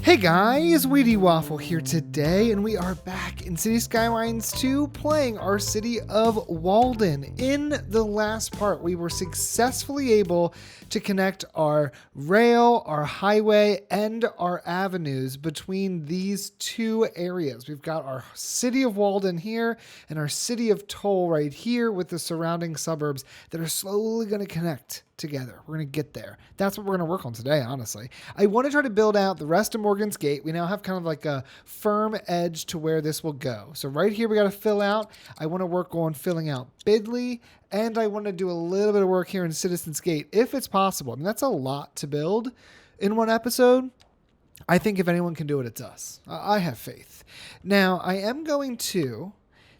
Hey guys, Wheatywaffle here today, and we are back in City Skylines 2 playing our city of Walden. In the last part, we were successfully able to connect our rail, our highway, and our avenues between these two areas. We've got our city of Walden here and our city of Toll right here with the surrounding suburbs that are slowly going to connect together. We're going to get there. That's what we're going to work on today, honestly. I want to try to build out the rest of Morgan's Gate. We now have kind of like a firm edge to where this will go. So right here, we got to fill out. I want to work on filling out Bidley, and I want to do a little bit of work here in Citizens Gate, if it's possible. I mean, that's a lot to build in one episode. I think if anyone can do it, it's us. I have faith. Now, I am going to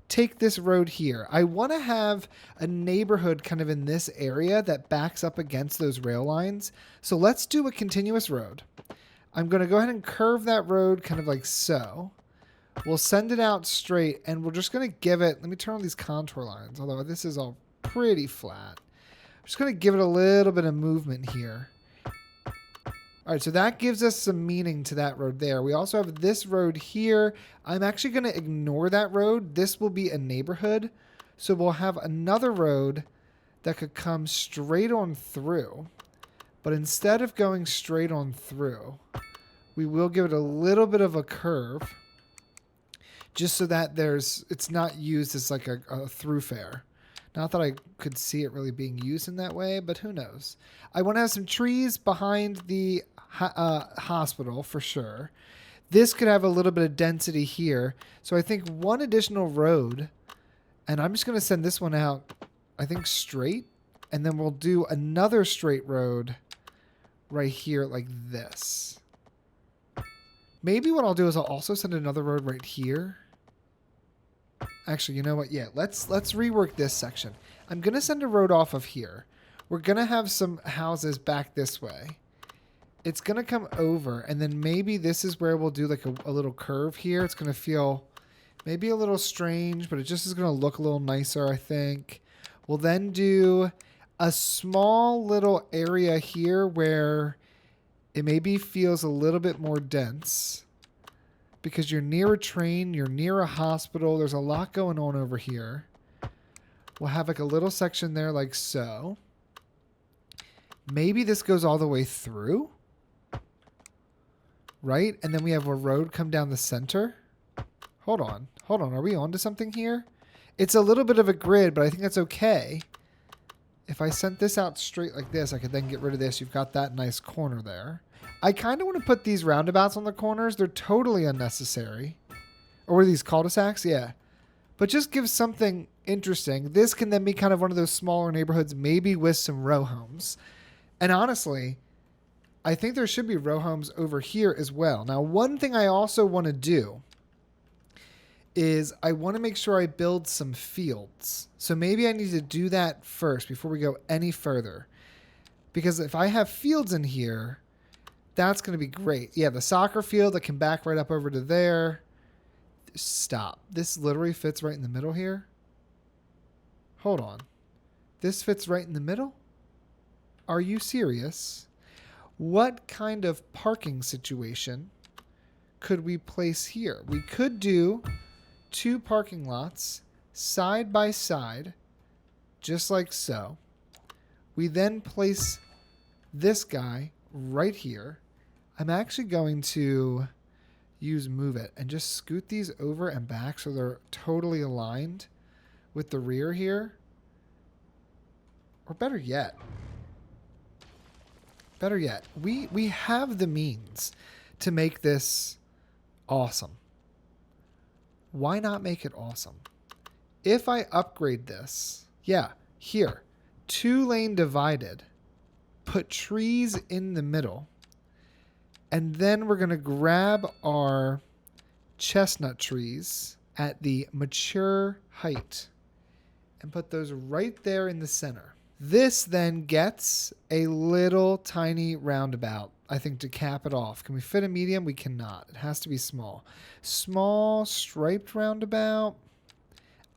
take this road here. I want to have a neighborhood kind of in this area that backs up against those rail lines. So let's do a continuous road. I'm going to go ahead and curve that road kind of like so. We'll send it out straight, and we're just going to give it, let me turn on these contour lines, although this is all pretty flat. I'm just going to give it a little bit of movement here. All right, so that gives us some meaning to that road there. We also have this road here. I'm actually going to ignore that road. This will be a neighborhood. So we'll have another road that could come straight on through. But instead of going straight on through, we will give it a little bit of a curve just so that it's not used as like a thoroughfare. Not that I could see it really being used in that way, but who knows. I want to have some trees behind the hospital for sure. This could have a little bit of density here. So I think one additional road, and I'm just going to send this one out, I think straight, and then we'll do another straight road right here like this. Maybe what I'll do is I'll also send another road right here. Actually, you know what? Yeah, let's rework this section. I'm going to send a road off of here. We're going to have some houses back this way. It's going to come over, and then maybe this is where we'll do like a little curve here. It's going to feel maybe a little strange, but it just is going to look a little nicer, I think. We'll then do a small little area here where it maybe feels a little bit more dense because you're near a train, you're near a hospital. There's a lot going on over here. We'll have like a little section there like so. Maybe this goes all the way through. Right? And then we have a road come down the center. Hold on. Are we on to something here? It's a little bit of a grid, but I think that's okay. If I sent this out straight like this, I could then get rid of this. You've got that nice corner there. I kind of want to put these roundabouts on the corners. They're totally unnecessary. Or were these cul-de-sacs? Yeah. But just give something interesting. This can then be kind of one of those smaller neighborhoods, maybe with some row homes. And honestly, I think there should be row homes over here as well. Now, one thing I also want to do is I want to make sure I build some fields. So maybe I need to do that first before we go any further. Because if I have fields in here, that's going to be great. Yeah, the soccer field that can back right up over to there. Stop. This literally fits right in the middle here. Hold on. This fits right in the middle? Are you serious? What kind of parking situation could we place here? We could do 2 parking lots side by side, just like so. We then place this guy right here. I'm actually going to use Move It and just scoot these over and back so they're totally aligned with the rear here. Or better yet, we have the means to make this awesome. Why not make it awesome? If I upgrade this, yeah, here, 2-lane divided, put trees in the middle, and then we're going to grab our chestnut trees at the mature height and put those right there in the center. This then gets a little tiny roundabout, I think, to cap it off. Can we fit a medium? We cannot. It has to be small. Small striped roundabout.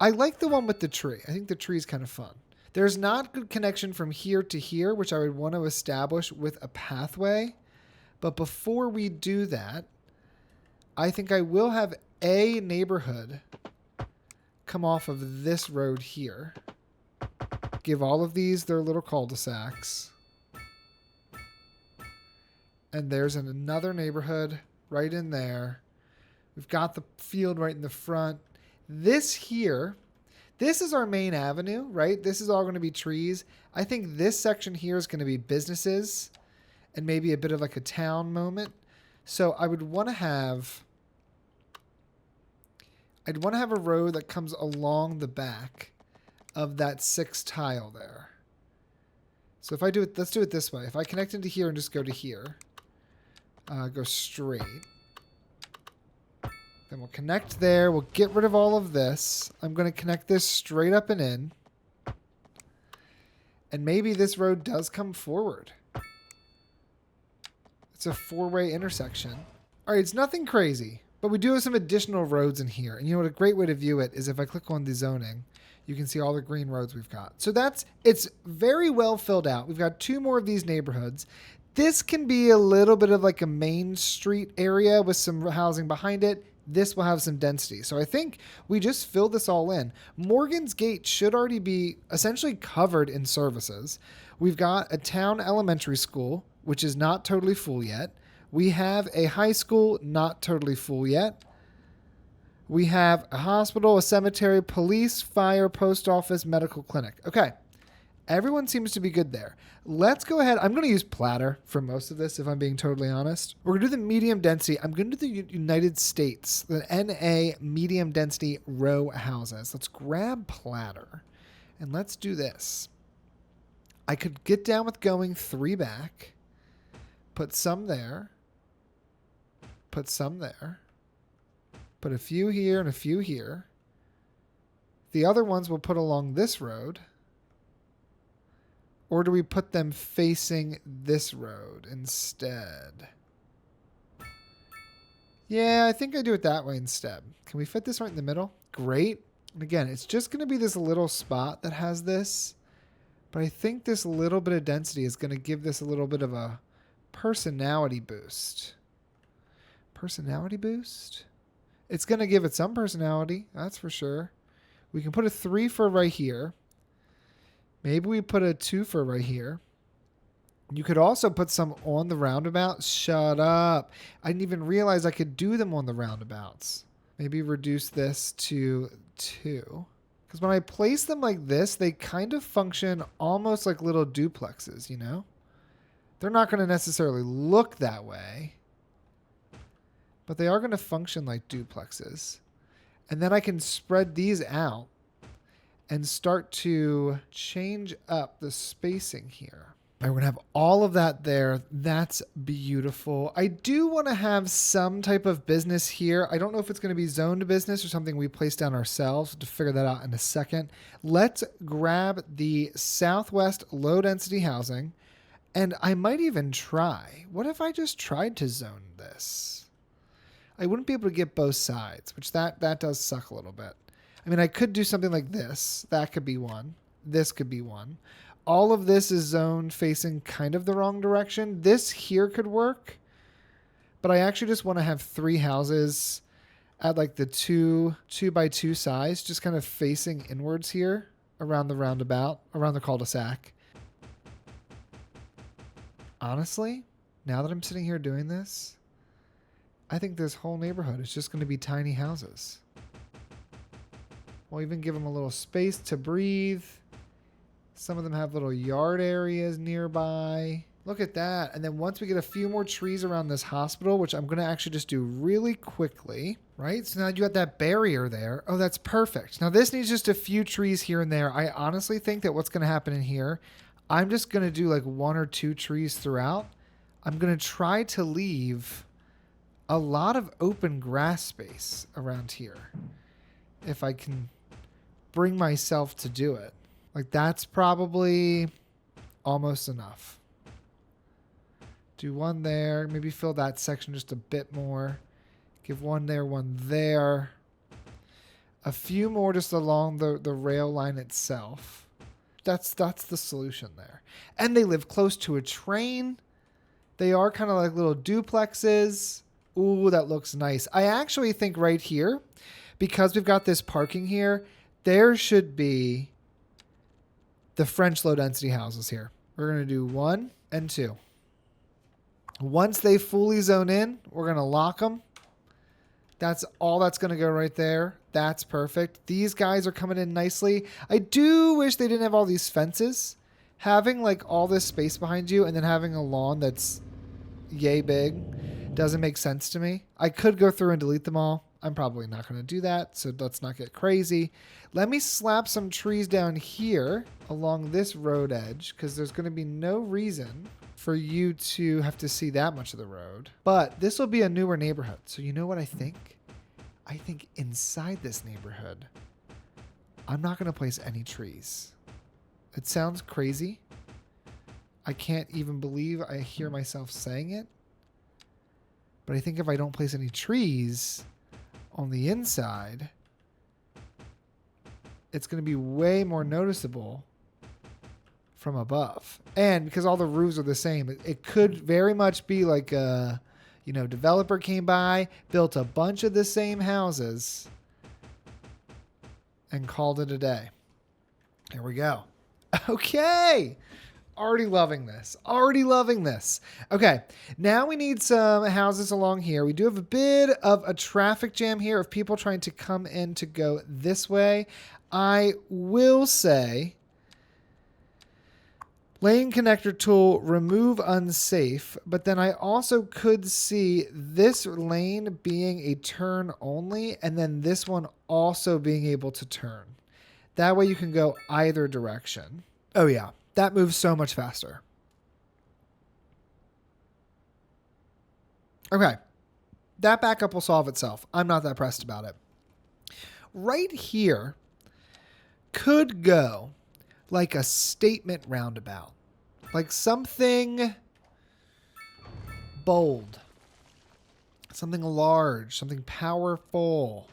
I like the one with the tree. I think the tree is kind of fun. There's not good connection from here to here, which I would want to establish with a pathway. But before we do that, I think I will have a neighborhood come off of this road here. Give all of these their little cul-de-sacs. And there's another neighborhood right in there. We've got the field right in the front. This here, this is our main avenue, right? This is all going to be trees. I think this section here is going to be businesses and maybe a bit of like a town moment. So I would want to have... I'd want to have a road that comes along the back of that 6 tile there. So if I do it, let's do it this way. If I connect into here and just go to here, go straight. Then we'll connect there. We'll get rid of all of this. I'm going to connect this straight up and in. And maybe this road does come forward. It's a 4-way intersection. All right, it's nothing crazy. But we do have some additional roads in here. And you know what, a great way to view it is if I click on the zoning, you can see all the green roads we've got. So it's very well filled out. We've got 2 more of these neighborhoods. This can be a little bit of like a main street area with some housing behind it. This will have some density. So I think we just fill this all in. Morgan's Gate should already be essentially covered in services. We've got a town elementary school, which is not totally full yet. We have a high school, not totally full yet. We have a hospital, a cemetery, police, fire, post office, medical clinic. Okay. Everyone seems to be good there. Let's go ahead. I'm going to use platter for most of this, if I'm being totally honest. We're going to do the medium density. I'm going to do the United States, the NA medium density row houses. Let's grab platter and let's do this. I could get down with going 3 back, put some there, put some there, put a few here and a few here. The other ones we'll put along this road. Or do we put them facing this road instead? Yeah, I think I do it that way instead. Can we fit this right in the middle? Great. And again, it's just going to be this little spot that has this. But I think this little bit of density is going to give this a little bit of a personality boost. Personality boost? It's going to give it some personality, that's for sure. We can put a 3 for right here. Maybe we put a 2 for right here. You could also put some on the roundabout. Shut up. I didn't even realize I could do them on the roundabouts. Maybe reduce this to 2. Because when I place them like this, they kind of function almost like little duplexes, you know? They're not going to necessarily look that way. But they are going to function like duplexes. And then I can spread these out and start to change up the spacing here. We're going to have all of that there. That's beautiful. I do want to have some type of business here. I don't know if it's going to be zoned business or something we place down ourselves. To figure that out in a second. Let's grab the Southwest low density housing. And I might even try. What if I just tried to zone this? I wouldn't be able to get both sides, which that does suck a little bit. I mean, I could do something like this. That could be one. This could be one. All of this is zoned facing kind of the wrong direction. This here could work, but I actually just want to have 3 houses at like the 2 by 2 size, just kind of facing inwards here around the roundabout, around the cul-de-sac. Honestly, now that I'm sitting here doing this, I think this whole neighborhood is just going to be tiny houses. We'll even give them a little space to breathe. Some of them have little yard areas nearby. Look at that. And then once we get a few more trees around this hospital, which I'm going to actually just do really quickly, right? So now you got that barrier there. Oh, that's perfect. Now this needs just a few trees here and there. I honestly think that what's going to happen in here, I'm just going to do like 1 or 2 trees throughout. I'm going to try to leave a lot of open grass space around here. If I can bring myself to do it. Like that's probably almost enough. Do 1 there. Maybe fill that section just a bit more. Give 1 there, 1 there. A few more just along the rail line itself. That's the solution there. And they live close to a train. They are kind of like little duplexes. Ooh, that looks nice. I actually think right here, because we've got this parking here, there should be the French low density houses here. We're going to do 1 and 2. Once they fully zone in, we're going to lock them. That's all that's going to go right there. That's perfect. These guys are coming in nicely. I do wish they didn't have all these fences. Having like all this space behind you and then having a lawn that's yay big doesn't make sense to me. I could go through and delete them all. I'm probably not going to do that, so let's not get crazy. Let me slap some trees down here along this road edge because there's going to be no reason for you to have to see that much of the road. But this will be a newer neighborhood. So you know what I think? I think inside this neighborhood, I'm not going to place any trees. It sounds crazy. I can't even believe I hear myself saying it. But I think if I don't place any trees on the inside, it's going to be way more noticeable from above. And because all the roofs are the same, it could very much be like a, developer came by, built a bunch of the same houses and called it a day. Here we go. Okay. Already loving this. Already loving this. Okay. Now we need some houses along here. We do have a bit of a traffic jam here of people trying to come in to go this way. I will say lane connector tool, remove unsafe, but then I also could see this lane being a turn only and then this one also being able to turn. That way you can go either direction. Oh yeah, that moves so much faster. Okay, that backup will solve itself. I'm not that pressed about it. Right here could go like a statement roundabout, like something bold, something large, something powerful.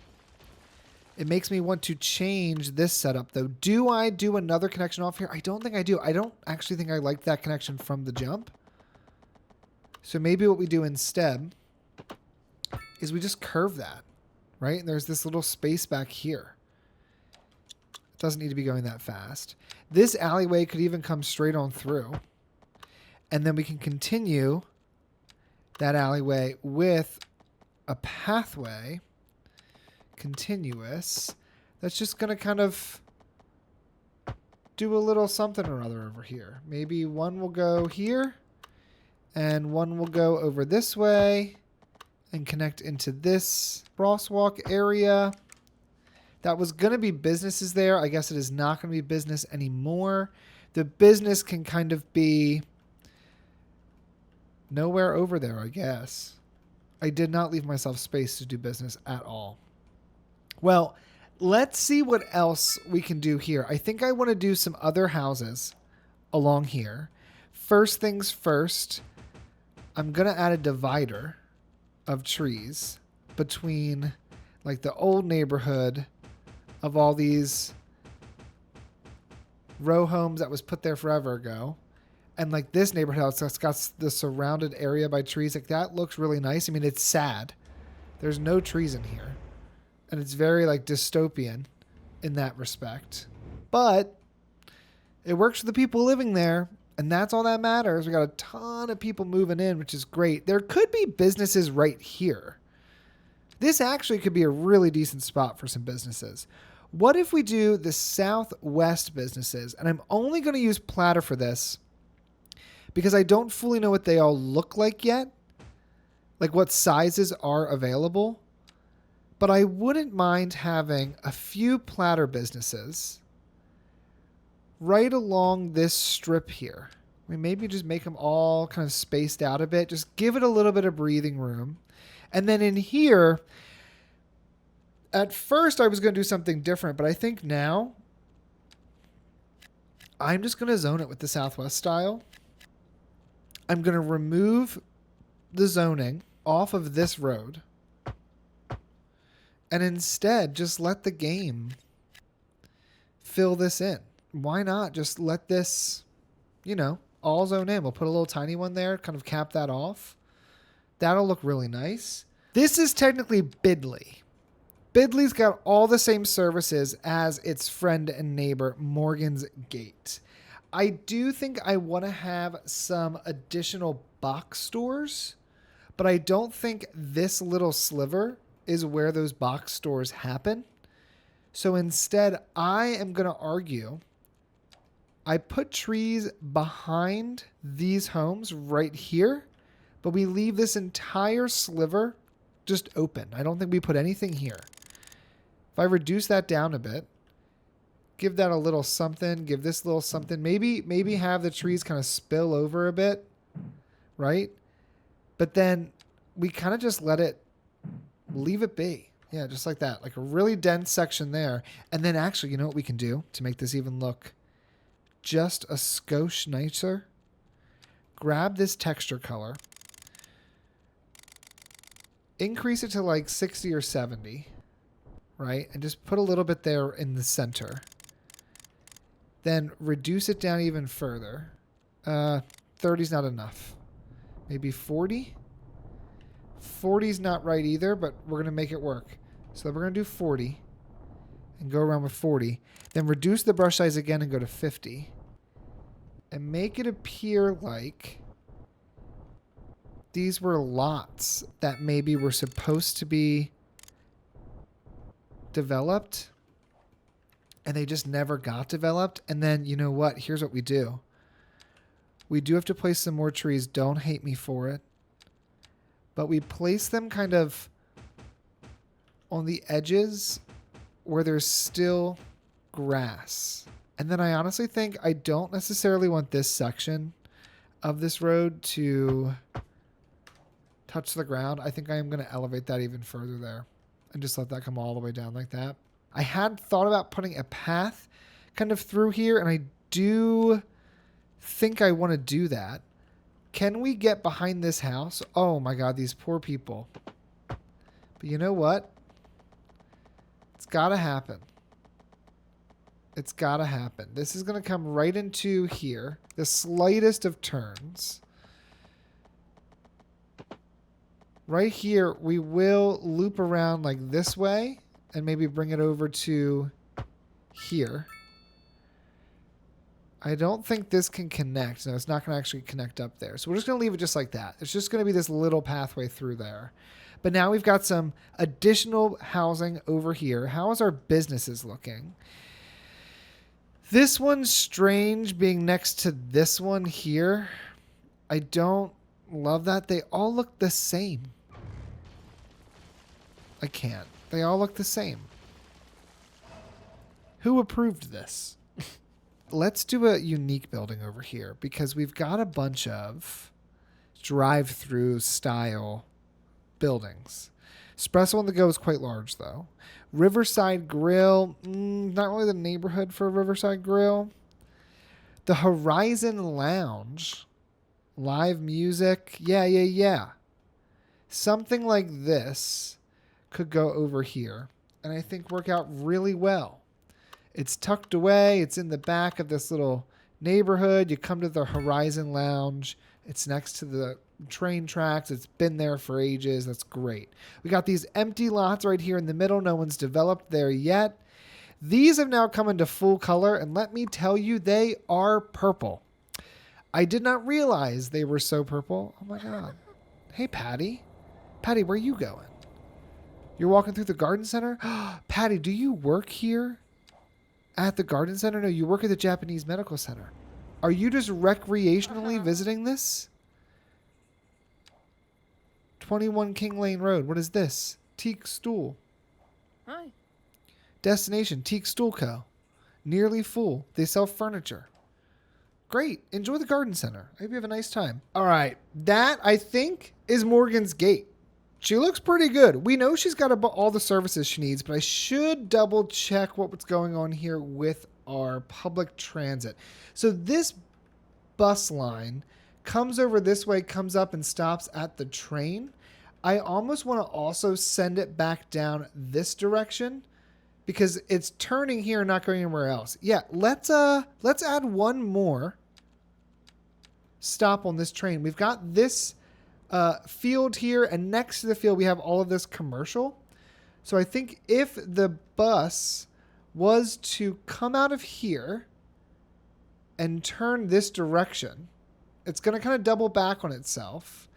It makes me want to change this setup though. Do I do another connection off here? I don't think I do. I don't actually think I like that connection from the jump. So maybe what we do instead is we just curve that, right? And there's this little space back here. It doesn't need to be going that fast. This alleyway could even come straight on through. And then we can continue that alleyway with a pathway, continuous, that's just going to kind of do a little something or other over here. Maybe one will go here and one will go over this way and connect into this crosswalk area. That was going to be businesses there. I guess it is not going to be business anymore. The business can kind of be nowhere over there, I guess. I did not leave myself space to do business at all. Well, let's see what else we can do here. I think I want to do some other houses along here. First things first, I'm going to add a divider of trees between like the old neighborhood of all these row homes that was put there forever ago. And like this neighborhood, it's got the surrounded area by trees. Like that looks really nice. I mean, it's sad. There's no trees in here. And it's very like dystopian in that respect. But it works for the people living there. And that's all that matters. We got a ton of people moving in, which is great. There could be businesses right here. This actually could be a really decent spot for some businesses. What if we do the southwest businesses? And I'm only going to use platter for this because I don't fully know what they all look like yet. Like what sizes are available. But I wouldn't mind having a few platter businesses right along this strip here. We maybe just make them all kind of spaced out a bit. Just give it a little bit of breathing room. And then in here, at first I was going to do something different, but I think now I'm just going to zone it with the Southwest style. I'm going to remove the zoning off of this road and instead just let the game fill this in. Why not just let this, all zone in? We'll put a little tiny one there, kind of cap that off. That'll look really nice. This is technically Bidley. Bidley's got all the same services as its friend and neighbor, Morgan's Gate. I do think I want to have some additional box stores, but I don't think this little sliver is where those box stores happen. So instead, I am going to argue I put trees behind these homes right here, but we leave this entire sliver just open. I don't think we put anything here. If I reduce that down a bit, give that a little something, give this little something, maybe have the trees kind of spill over a bit, right? But then we kind of just leave it be. Yeah, just like that. Like a really dense section there. And then actually, you know what we can do to make this even look just a skosh nicer? Grab this texture color. Increase it to like 60 or 70. Right? And just put a little bit there in the center. Then reduce it down even further. 30's not enough. Maybe 40? 40's not right either, but we're going to make it work. So we're going to do 40 and go around with 40. Then reduce the brush size again and go to 50. And make it appear like these were lots that maybe were supposed to be developed and they just never got developed. And then, you know what? Here's what we do. We do have to place some more trees. Don't hate me for it. But we place them kind of on the edges where there's still grass. And then I honestly think I don't necessarily want this section of this road to touch the ground. I think I am going to elevate that even further there and just let that come all the way down like that. I had thought about putting a path kind of through here, and I do think I want to do that. Can we get behind this house? Oh my God, these poor people. But you know what? It's got to happen. It's got to happen. This is going to come right into here. The slightest of turns. Right here, we will loop around like this way and maybe bring it over to here. I don't think this can connect. No, it's not going to actually connect up there. So we're just going to leave it just like that. It's just going to be this little pathway through there. But now we've got some additional housing over here. How is our businesses looking? This one's strange being next to this one here. I don't love that. They all look the same. I can't. They all look the same. Who approved this? Let's do a unique building over here because we've got a bunch of drive-through style buildings. Espresso on the Go is quite large though. Riverside Grill, not really the neighborhood for a Riverside Grill. The Horizon Lounge, live music, yeah. Something like this could go over here and I think work out really well. It's tucked away. It's in the back of this little neighborhood. You come to the Horizon Lounge. It's next to the train tracks. It's been there for ages. That's great. We got these empty lots right here in the middle. No one's developed there yet. These have now come into full color, and let me tell you, they are purple. I did not realize they were so purple. Oh my God. Hey, Patty. Patty, where are you going? You're walking through the garden center? Patty, do you work here? At the garden center? No, you work at the Japanese Medical Center. Are you just recreationally visiting this? 21 King Lane Road. What is this? Teak Stool. Hi. Destination, Teak Stool Co. Nearly full. They sell furniture. Great. Enjoy the garden center. I hope you have a nice time. All right. That, I think, is Morgan's Gate. She looks pretty good. We know she's got all the services she needs, but I should double check what's going on here with our public transit. So this bus line comes over this way, comes up and stops at the train. I almost want to also send it back down this direction because it's turning here and not going anywhere else. Yeah, let's add one more stop on this train. We've got this field here, and next to the field we have all of this commercial. So I think if the bus was to come out of here and turn this direction, it's going to kind of double back on itself,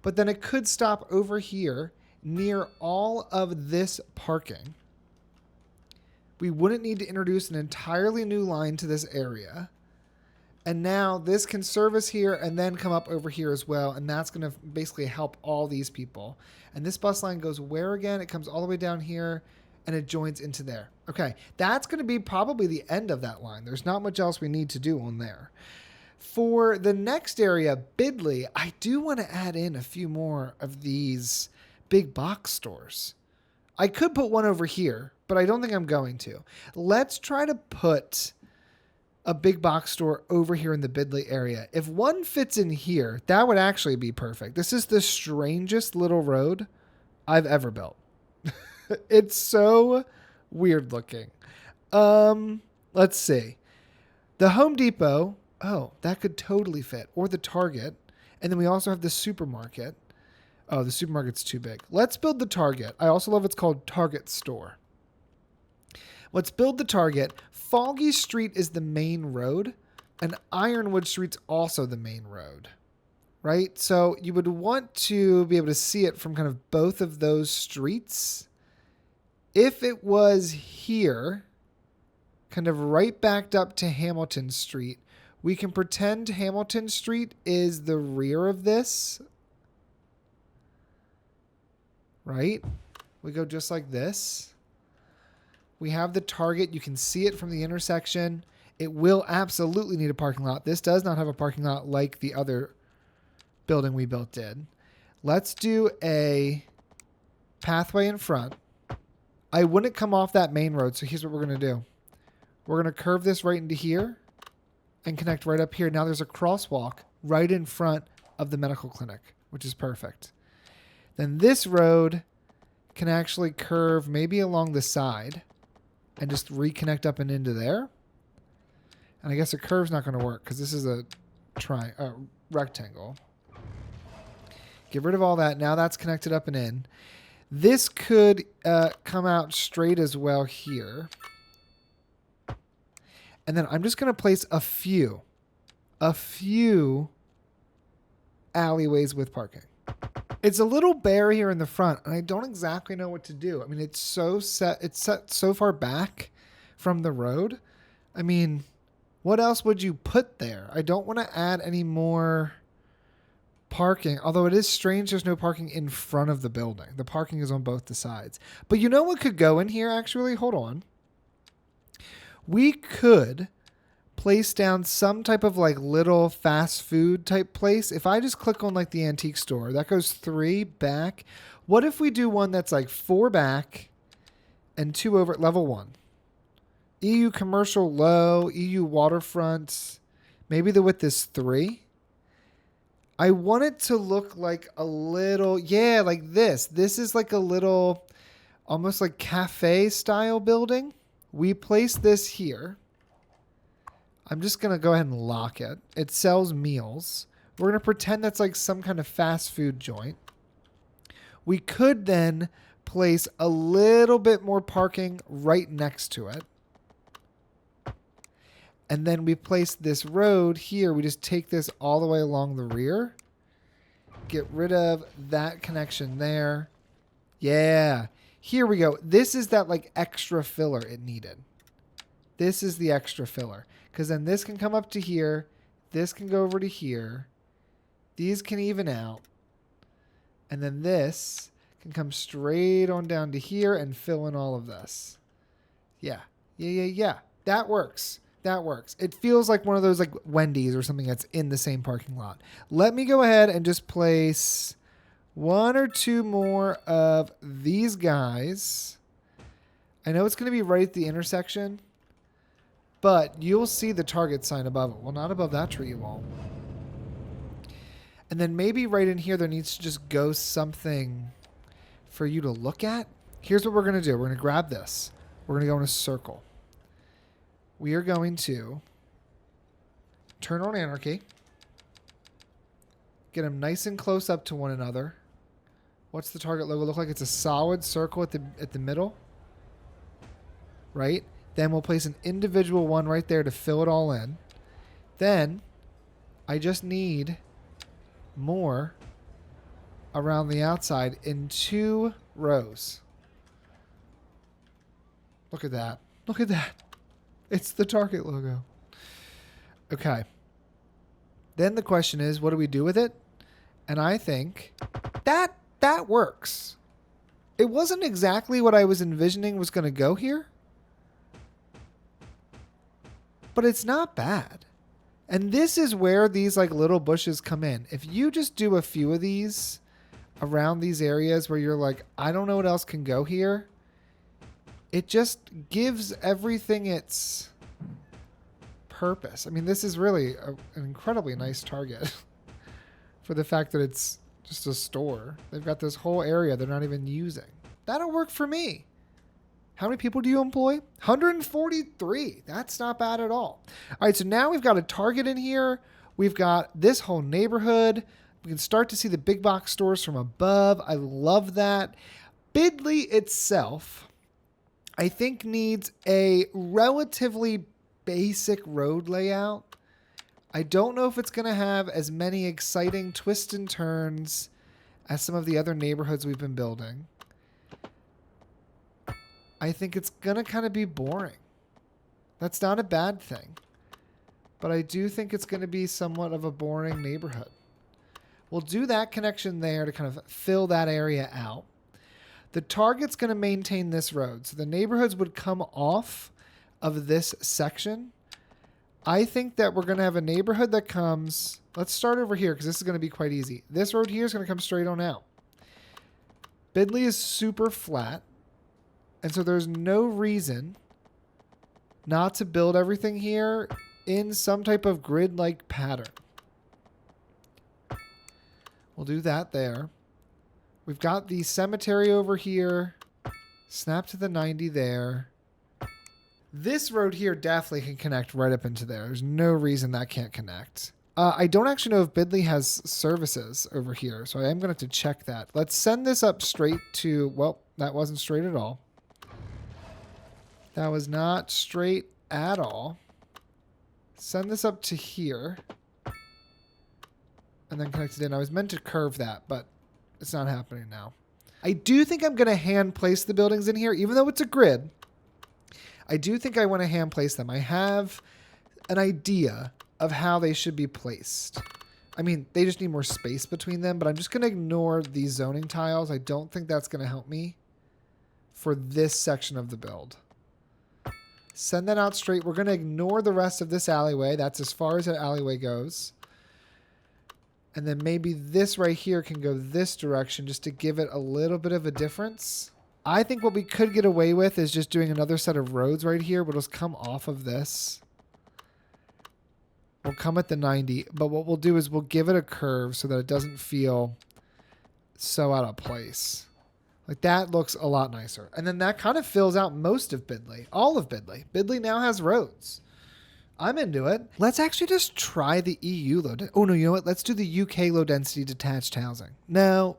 but then it could stop over here near all of this parking. We wouldn't need to introduce an entirely new line to this area. And now this can service here and then come up over here as well. And that's going to basically help all these people. And this bus line goes where again? It comes all the way down here and it joins into there. Okay, that's going to be probably the end of that line. There's not much else we need to do on there. For the next area, Bidley, I do want to add in a few more of these big box stores. I could put one over here, but I don't think I'm going to. Let's try to put a big box store over here in the Bidley area. If one fits in here, that would actually be perfect. This is the strangest little road I've ever built. It's so weird looking. Let's see. The Home Depot, oh, that could totally fit. Or the Target. And then we also have the supermarket. Oh, the supermarket's too big. Let's build the Target. I also love it's called Target Store. Let's build the Target. Foggy Street is the main road, and Ironwood Street's also the main road, right? So you would want to be able to see it from kind of both of those streets. If it was here, kind of right backed up to Hamilton Street, we can pretend Hamilton Street is the rear of this, right? We go just like this. We have the Target. You can see it from the intersection. It will absolutely need a parking lot. This does not have a parking lot like the other building we built did. Let's do a pathway in front. I wouldn't come off that main road, so here's what we're going to do. We're going to curve this right into here and connect right up here. Now there's a crosswalk right in front of the medical clinic, which is perfect. Then this road can actually curve maybe along the side and just reconnect up and into there. And I guess a curve's not going to work because this is a rectangle. Get rid of all that. Now that's connected up and in. This could come out straight as well here. And then I'm just going to place a few alleyways with parking. It's a little bare here in the front, and I don't exactly know what to do. I mean, it's set so far back from the road. I mean, what else would you put there? I don't want to add any more parking, although it is strange there's no parking in front of the building. The parking is on both the sides. But you know what could go in here, actually? Hold on. We could place down some type of like little fast food type place. If I just click on like the antique store, that goes 3 back. What if we do one that's like 4 back and 2 over at level 1? EU commercial low, EU waterfront. Maybe the width is 3. I want it to look like a little, yeah, like this. This is like a little, almost like cafe style building. We place this here. I'm just going to go ahead and lock it. It sells meals. We're going to pretend that's like some kind of fast food joint. We could then place a little bit more parking right next to it. And then we place this road here. We just take this all the way along the rear. Get rid of that connection there. Yeah. Here we go. This is that like extra filler it needed. This is the extra filler. Because then this can come up to here. This can go over to here. These can even out. And then this can come straight on down to here and fill in all of this. Yeah. Yeah. That works. That works. It feels like one of those like Wendy's or something that's in the same parking lot. Let me go ahead and just place 1 or 2 more of these guys. I know it's going to be right at the intersection, but you'll see the Target sign above it. Well, not above that tree, you won't. And then maybe right in here, there needs to just go something for you to look at. Here's what we're going to do. We're going to grab this. We're going to go in a circle. We are going to turn on anarchy. Get them nice and close up to one another. What's the target logo look like? It's a solid circle at the middle. Right? Then we'll place an individual one right there to fill it all in. Then I just need more around the outside in 2 rows. Look at that. Look at that. It's the Target logo. Okay. Then the question is, what do we do with it? And I think that works. It wasn't exactly what I was envisioning was going to go here. But it's not bad. And this is where these like little bushes come in. If you just do a few of these around these areas where you're like, I don't know what else can go here. It just gives everything its purpose. I mean, this is really an incredibly nice Target for the fact that it's just a store. They've got this whole area they're not even using. That'll work for me. How many people do you employ? 143. That's not bad at all. All right, so now we've got a Target in here. We've got this whole neighborhood. We can start to see the big box stores from above. I love that. Bidley itself, I think, needs a relatively basic road layout. I don't know if it's going to have as many exciting twists and turns as some of the other neighborhoods we've been building. I think it's going to kind of be boring. That's not a bad thing. But I do think it's going to be somewhat of a boring neighborhood. We'll do that connection there to kind of fill that area out. The Target's going to maintain this road. So the neighborhoods would come off of this section. I think that we're going to have a neighborhood that comes... Let's start over here because this is going to be quite easy. This road here is going to come straight on out. Bidley is super flat. And so there's no reason not to build everything here in some type of grid-like pattern. We'll do that there. We've got the cemetery over here. Snap to the 90 there. This road here definitely can connect right up into there. There's no reason that can't connect. I don't actually know if Bidley has services over here, so I am going to have to check that. Let's send this up straight to... Well, that wasn't straight at all. That was not straight at all. Send this up to here. And then connect it in. I was meant to curve that, but it's not happening now. I do think I'm going to hand place the buildings in here, even though it's a grid. I do think I want to hand place them. I have an idea of how they should be placed. I mean, they just need more space between them, but I'm just going to ignore these zoning tiles. I don't think that's going to help me for this section of the build. Send that out straight. We're going to ignore the rest of this alleyway. That's as far as that alleyway goes. And then maybe this right here can go this direction just to give it a little bit of a difference. I think what we could get away with is just doing another set of roads right here. We'll just come off of this. We'll come at the 90. But what we'll do is we'll give it a curve so that it doesn't feel so out of place. Like that looks a lot nicer. And then that kind of fills out most of Bidley. All of Bidley. Bidley now has roads. I'm into it. Let's actually just try the EU low density. Oh, no, you know what? Let's do the UK low density detached housing. No,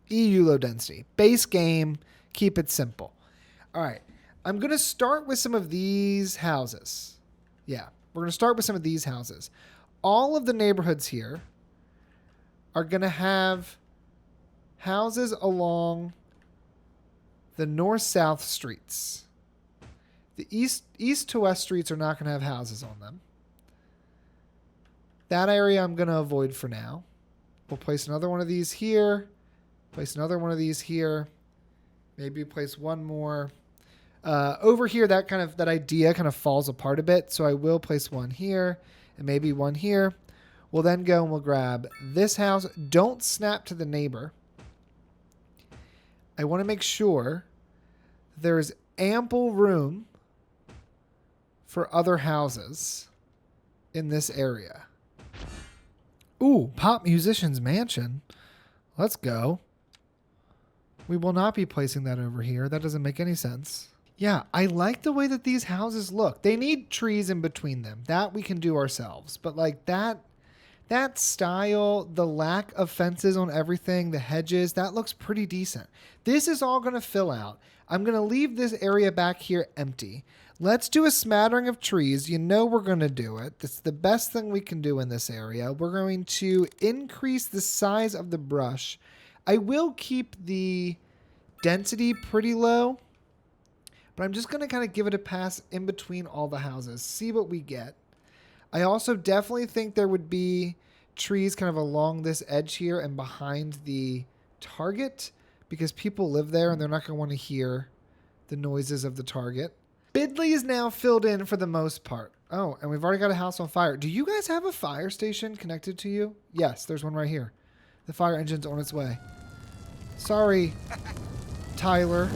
EU low density. Base game. Keep it simple. All right. I'm going to start with some of these houses. Yeah, we're going to start with some of these houses. All of the neighborhoods here are going to have houses along the north-south streets. The east to west streets are not going to have houses on them. That area I'm going to avoid for now. We'll place another one of these here. Place another one of these here. Maybe place one more. Over here, that idea kind of falls apart a bit. So I will place one here and maybe one here. We'll then go and we'll grab this house. Don't snap to the neighbor. I want to make sure there is ample room for other houses in this area. Ooh, Pop Musician's Mansion. Let's go. We will not be placing that over here. That doesn't make any sense. Yeah, I like the way that these houses look. They need trees in between them. That we can do ourselves. But like that That style, the lack of fences on everything, the hedges, that looks pretty decent. This is all going to fill out. I'm going to leave this area back here empty. Let's do a smattering of trees. You know we're going to do it. That's the best thing we can do in this area. We're going to increase the size of the brush. I will keep the density pretty low, but I'm just going to kind of give it a pass in between all the houses, see what we get. I also definitely think there would be trees kind of along this edge here and behind the target because people live there and they're not going to want to hear the noises of the target. Bidley is now filled in for the most part. Oh, and we've already got a house on fire. Do you guys have a fire station connected to you? Yes, there's one right here. The fire engine's on its way. Sorry, Tyler.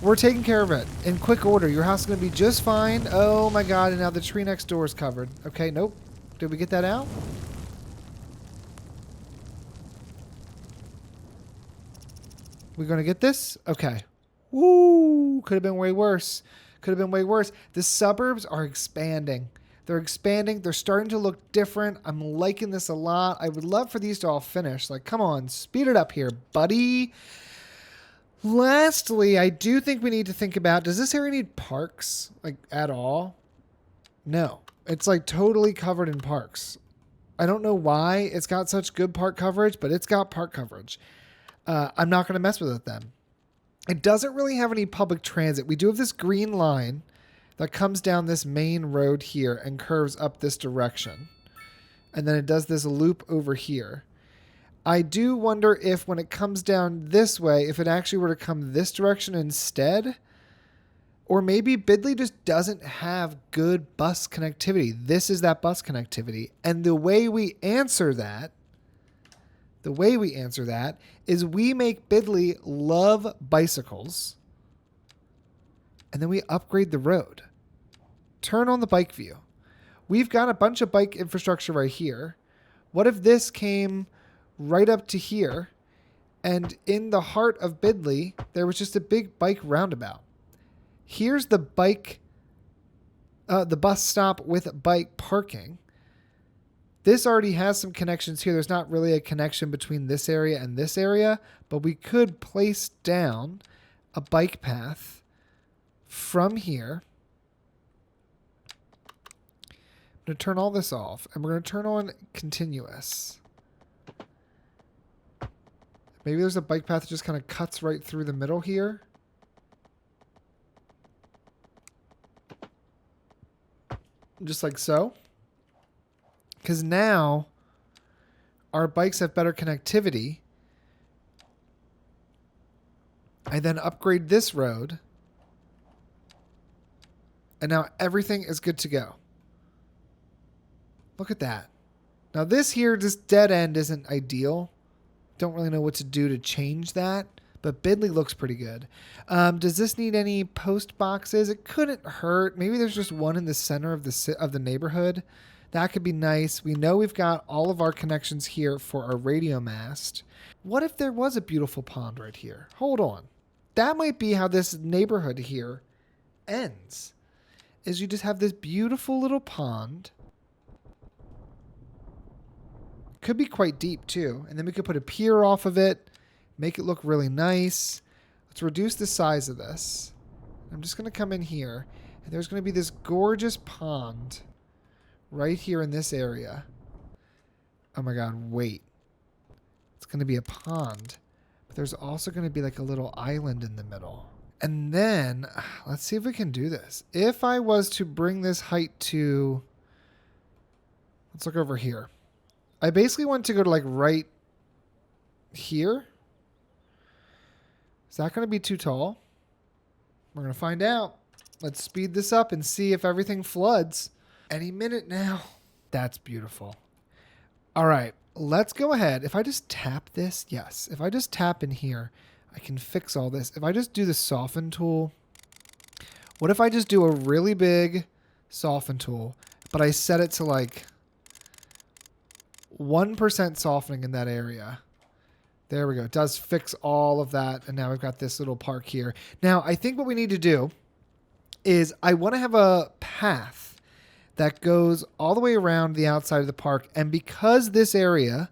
We're taking care of it in quick order. Your house is going to be just fine. Oh my God. And now the tree next door is covered. Okay. Nope. Did we get that out? We going to get this? Okay. Woo. Could have been way worse. Could have been way worse. The suburbs are expanding. They're expanding. They're starting to look different. I'm liking this a lot. I would love for these to all finish. Like, come on, speed it up here, buddy. Lastly, I do think we need to think about, does this area need parks, like, at all? No. It's, like, totally covered in parks. I don't know why it's got such good park coverage, but it's got park coverage. I'm not going to mess with it then. It doesn't really have any public transit. We do have this green line that comes down this main road here and curves up this direction. And then it does this loop over here. I do wonder if when it comes down this way, if it actually were to come this direction instead, or maybe Bidley just doesn't have good bus connectivity. This is that bus connectivity. And the way we answer that is we make Bidley love bicycles and then we upgrade the road. Turn on the bike view. We've got a bunch of bike infrastructure right here. What if this came right up to here, and in the heart of Bidley, there was just a big bike roundabout. Here's the bus stop with bike parking. This already has some connections here. There's not really a connection between this area and this area, but we could place down a bike path from here. I'm going to turn all this off, and we're going to turn on continuous. Maybe there's a bike path that just kind of cuts right through the middle here. Just like so. Because now our bikes have better connectivity. I then upgrade this road. And now everything is good to go. Look at that. Now this here, this dead end isn't ideal. Don't really know what to do to change that, but Bidley looks pretty good. Does this need any post boxes? It couldn't hurt. Maybe there's just one in the center of the neighborhood. That could be nice. We know we've got all of our connections here for our radio mast. What if there was a beautiful pond right here? Hold on. That might be how this neighborhood here ends. Is you just have this beautiful little pond. Could be quite deep too. And then we could put a pier off of it, make it look really nice. Let's reduce the size of this. I'm just going to come in here, and there's going to be this gorgeous pond right here in this area. Oh my God, wait. It's going to be a pond, but there's also going to be like a little island in the middle. And then let's see if we can do this. If I was to bring this height to, let's look over here. I basically want to go to like right here. Is that going to be too tall? We're going to find out. Let's speed this up and see if everything floods any minute now. That's beautiful. All right, let's go ahead. If I just tap this, yes. If I just tap in here, I can fix all this. If I just do the soften tool, what if I just do a really big soften tool, but I set it to like 1% softening in that area. There we go. It does fix all of that. And now we've got this little park here. Now, I think what we need to do is I want to have a path that goes all the way around the outside of the park. And because this area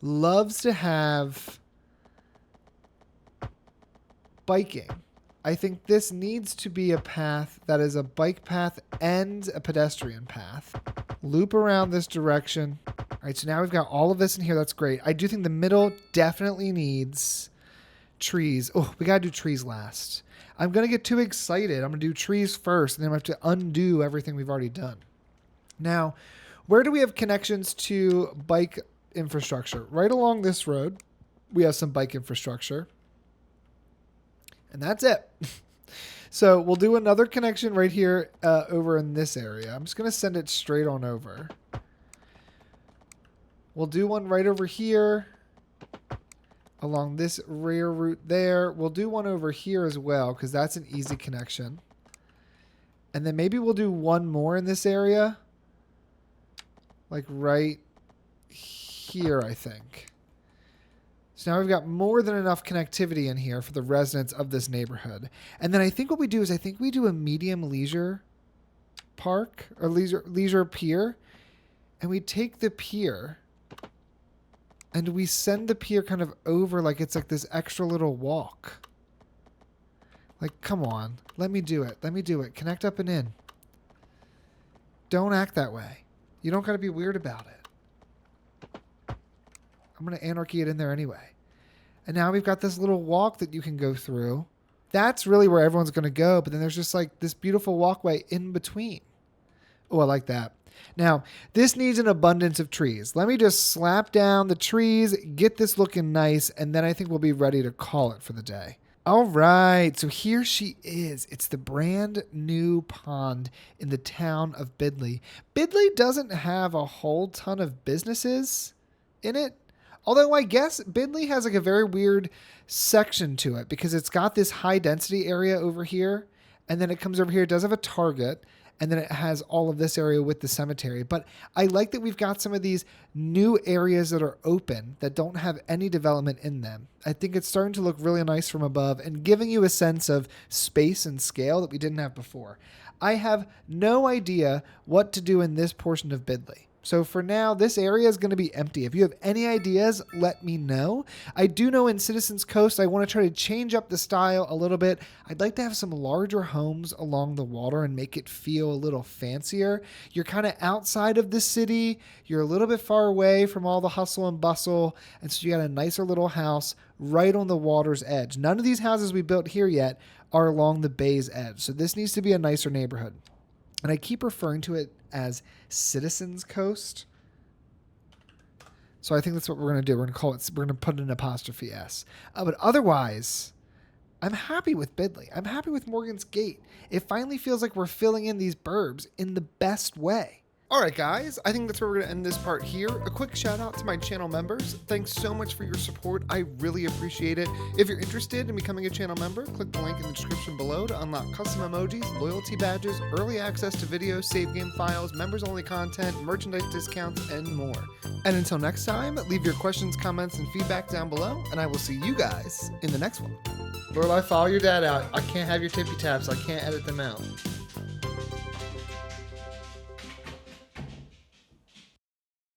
loves to have biking, I think this needs to be a path that is a bike path and a pedestrian path. Loop around this direction. All right, so now we've got all of this in here. That's great. I do think the middle definitely needs trees. Oh, we got to do trees last. I'm going to get too excited. I'm going to do trees first, and then I have to undo everything we've already done. Now, where do we have connections to bike infrastructure? Right along this road, we have some bike infrastructure. And that's it. So we'll do another connection right here over in this area. I'm just going to send it straight on over. We'll do one right over here along this rear route there. We'll do one over here as well because that's an easy connection. And then maybe we'll do one more in this area. Like right here, I think. So now we've got more than enough connectivity in here for the residents of this neighborhood. And then I think what we do is I think we do a medium leisure park or leisure pier. And we take the pier and we send the pier kind of over like it's like this extra little walk. Like, come on. Let me do it. Let me do it. Connect up and in. Don't act that way. You don't got to be weird about it. I'm going to anarchy it in there anyway. And now we've got this little walk that you can go through. That's really where everyone's going to go. But then there's just like this beautiful walkway in between. Oh, I like that. Now, this needs an abundance of trees. Let me just slap down the trees, get this looking nice, and then I think we'll be ready to call it for the day. All right, so here she is. It's the brand new pond in the town of Bidley. Bidley doesn't have a whole ton of businesses in it. Although I guess Bidley has like a very weird section to it because it's got this high density area over here. And then it comes over here. It does have a Target. And then it has all of this area with the cemetery. But I like that we've got some of these new areas that are open that don't have any development in them. I think it's starting to look really nice from above and giving you a sense of space and scale that we didn't have before. I have no idea what to do in this portion of Bidley. So for now, this area is going to be empty. If you have any ideas, let me know. I do know in Citizens Coast, I want to try to change up the style a little bit. I'd like to have some larger homes along the water and make it feel a little fancier. You're kind of outside of the city. You're a little bit far away from all the hustle and bustle. And so you got a nicer little house right on the water's edge. None of these houses we built here yet are along the bay's edge. So this needs to be a nicer neighborhood. And I keep referring to it as Citizens Coast. So I think that's what we're going to do. We're going to put an apostrophe S. But otherwise, I'm happy with Bidley. I'm happy with Morgan's Gate. It finally feels like we're filling in these burbs in the best way. All right, guys, I think that's where we're going to end this part here. A quick shout out to my channel members. Thanks so much for your support. I really appreciate it. If you're interested in becoming a channel member, click the link in the description below to unlock custom emojis, loyalty badges, early access to videos, save game files, members-only content, merchandise discounts, and more. And until next time, leave your questions, comments, and feedback down below, and I will see you guys in the next one. Lord, I follow your dad out. I can't have your tippy taps. I can't edit them out.